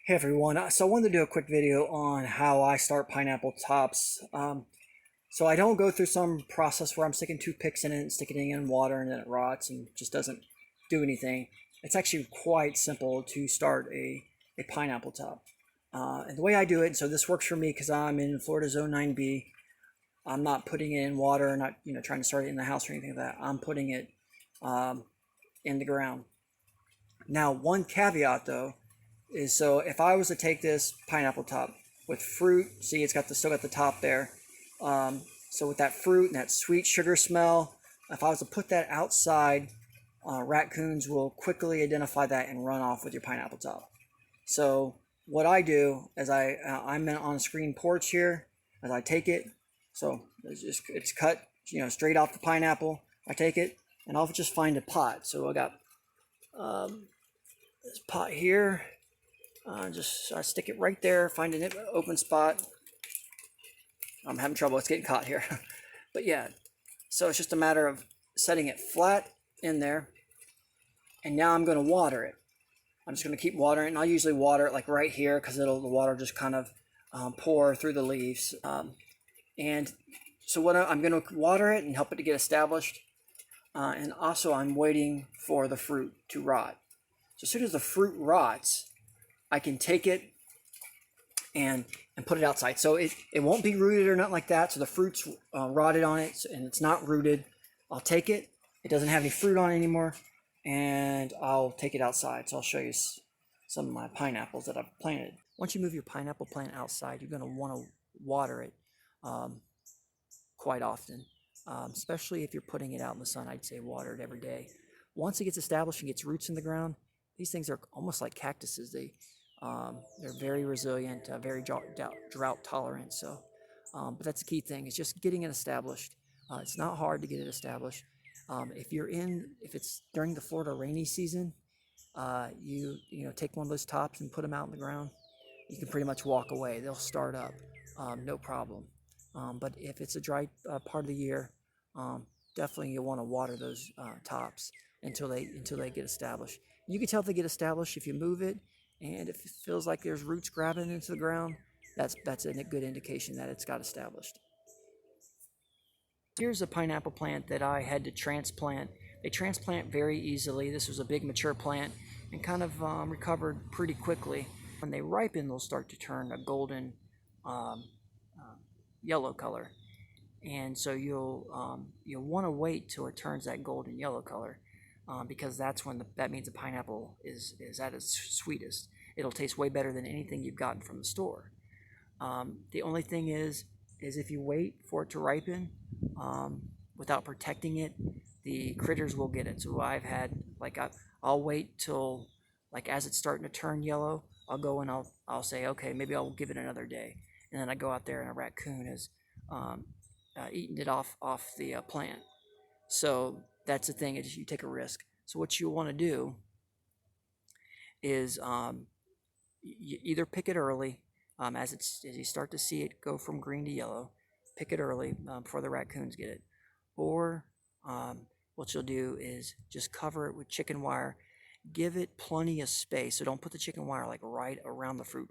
Hey everyone, so I wanted to do a quick video on how I start pineapple tops. So I don't go through some process where I'm sticking toothpicks in it and sticking it in water and then it rots and just doesn't do anything. It's actually quite simple to start a pineapple top. And the way I do it, so this works for me because I'm in Florida Zone 9B. I'm not putting it in water, not trying to start it in the house or anything like that. I'm putting it um, in the ground. Now, one caveat though is, so if I was to take this pineapple top with fruit, see it's got still got the top there. So with that fruit and that sweet sugar smell, if I was to put that outside, raccoons will quickly identify that and run off with your pineapple top. So what I do is I'm on a screen porch here as I take it. So it's cut straight off the pineapple. I take it and I'll just find a pot. So I got this pot here. Just stick it right there, find an open spot. I'm having trouble, it's getting caught here. But yeah, so it's just a matter of setting it flat in there. And now I'm going to water it. I'm just going to keep watering it, and I'll usually water it like right here because the water just kind of pour through the leaves. And so I'm going to water it and help it to get established. And also I'm waiting for the fruit to rot. So as soon as the fruit rots, I can take it and put it outside. So it won't be rooted or nothing like that. So the fruit's rotted on it and it's not rooted. I'll take it. It doesn't have any fruit on it anymore. And I'll take it outside. So I'll show you some of my pineapples that I've planted. Once you move your pineapple plant outside, you're going to want to water it quite often. Especially if you're putting it out in the sun, I'd say water it every day. Once it gets established and gets roots in the ground, these things are almost like cactuses. They're very resilient, very drought tolerant. So, but that's the key thing, is just getting it established. It's not hard to get it established. If it's during the Florida rainy season, take one of those tops and put them out in the ground. You can pretty much walk away. They'll start up, no problem. But if it's a dry part of the year, definitely you'll want to water those tops until they get established. You can tell if they get established if you move it, and if it feels like there's roots grabbing into the ground, that's a good indication that it's got established. Here's a pineapple plant that I had to transplant. They transplant very easily. This was a big mature plant and kind of recovered pretty quickly. When they ripen, they'll start to turn a golden yellow color. And so you'll want to wait till it turns that golden yellow color, because that's when that means the pineapple is at its sweetest. It'll taste way better than anything you've gotten from the store. The only thing is if you wait for it to ripen without protecting it, the critters will get it. So I'll wait till, like, as it's starting to turn yellow, I'll go and I'll say, okay, maybe I'll give it another day, and then I go out there and a raccoon has eaten it off the plant. So that's the thing, is you take a risk. So what you want to do is you either pick it early, as you start to see it go from green to yellow, pick it early before the raccoons get it. Or what you'll do is just cover it with chicken wire. Give it plenty of space. So don't put the chicken wire like right around the fruit.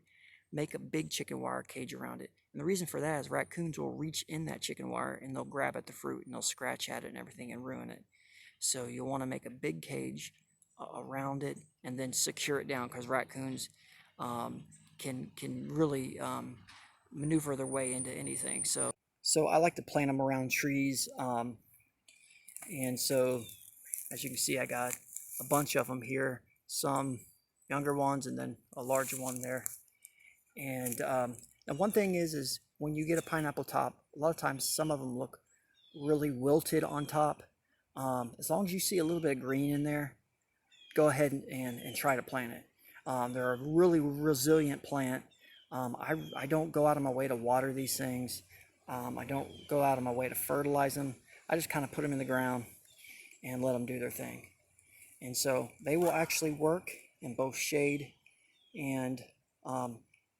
Make a big chicken wire cage around it. And the reason for that is raccoons will reach in that chicken wire and they'll grab at the fruit and they'll scratch at it and everything and ruin it. So you'll want to make a big cage around it and then secure it down, because raccoons can really maneuver their way into anything. So I like to plant them around trees, and so as you can see, I got a bunch of them here, some younger ones and then a larger one there. And one thing is when you get a pineapple top, a lot of times some of them look really wilted on top. As long as you see a little bit of green in there, go ahead and try to plant it. They're a really resilient plant. I don't go out of my way to water these things. I don't go out of my way to fertilize them. I just kind of put them in the ground and let them do their thing. And so they will actually work in both shade and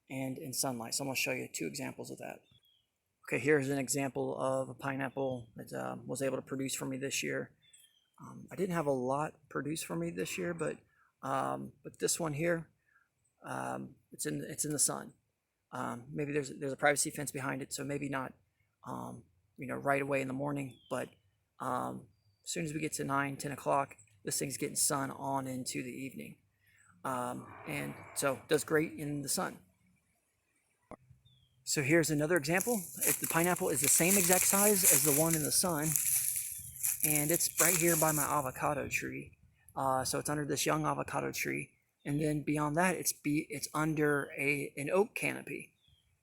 in sunlight. So I'm going to show you two examples of that. Okay, here's an example of a pineapple that was able to produce for me this year. I didn't have a lot produced for me this year, but this one here, it's in the sun. Maybe there's a privacy fence behind it, so maybe not right away in the morning, but as soon as we get to 9, 10 o'clock, this thing's getting sun on into the evening, and so it does great in the sun. So here's another example. If the pineapple is the same exact size as the one in the sun, and it's right here by my avocado tree. So it's under this young avocado tree, and then beyond that, it's under an oak canopy,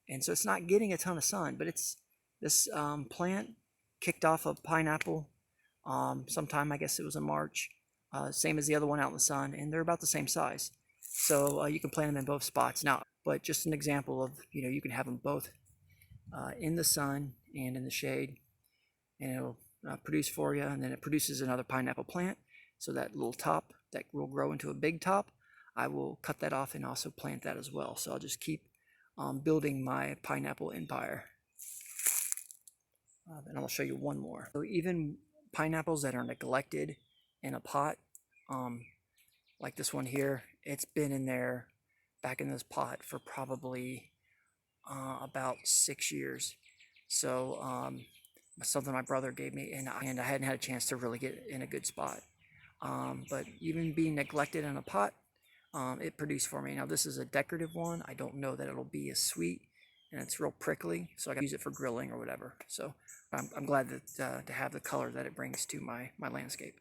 and so it's not getting a ton of sun. But it's this plant kicked off a pineapple sometime, I guess it was in March, same as the other one out in the sun, and they're about the same size. So you can plant them in both spots now. But just an example of you can have them both in the sun and in the shade, and it'll produce for you, and then it produces another pineapple plant. So that little top that will grow into a big top, I will cut that off and also plant that as well. So I'll just keep building my pineapple empire. And I'll show you one more. So even pineapples that are neglected in a pot, like this one here, it's been in there, back in this pot for probably about 6 years. So something my brother gave me, and I hadn't had a chance to really get in a good spot. But even being neglected in a pot, it produced for me. Now this is a decorative one. I don't know that it'll be as sweet, and it's real prickly, so I can use it for grilling or whatever. So I'm glad that to have the color that it brings to my landscape.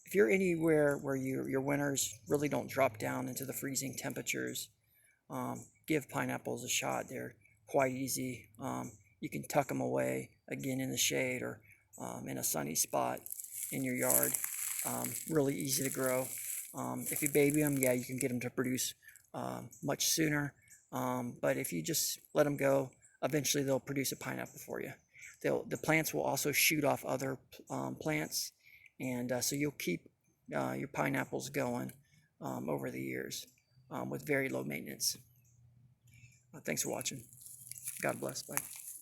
If you're anywhere where your winters really don't drop down into the freezing temperatures, give pineapples a shot. They're quite easy. You can tuck them away again in the shade or in a sunny spot in your yard. Really easy to grow. If you baby them, yeah, you can get them to produce much sooner. But if you just let them go, eventually they'll produce a pineapple for you. The plants will also shoot off other plants, and so you'll keep your pineapples going over the years with very low maintenance. Thanks for watching. God bless. Bye.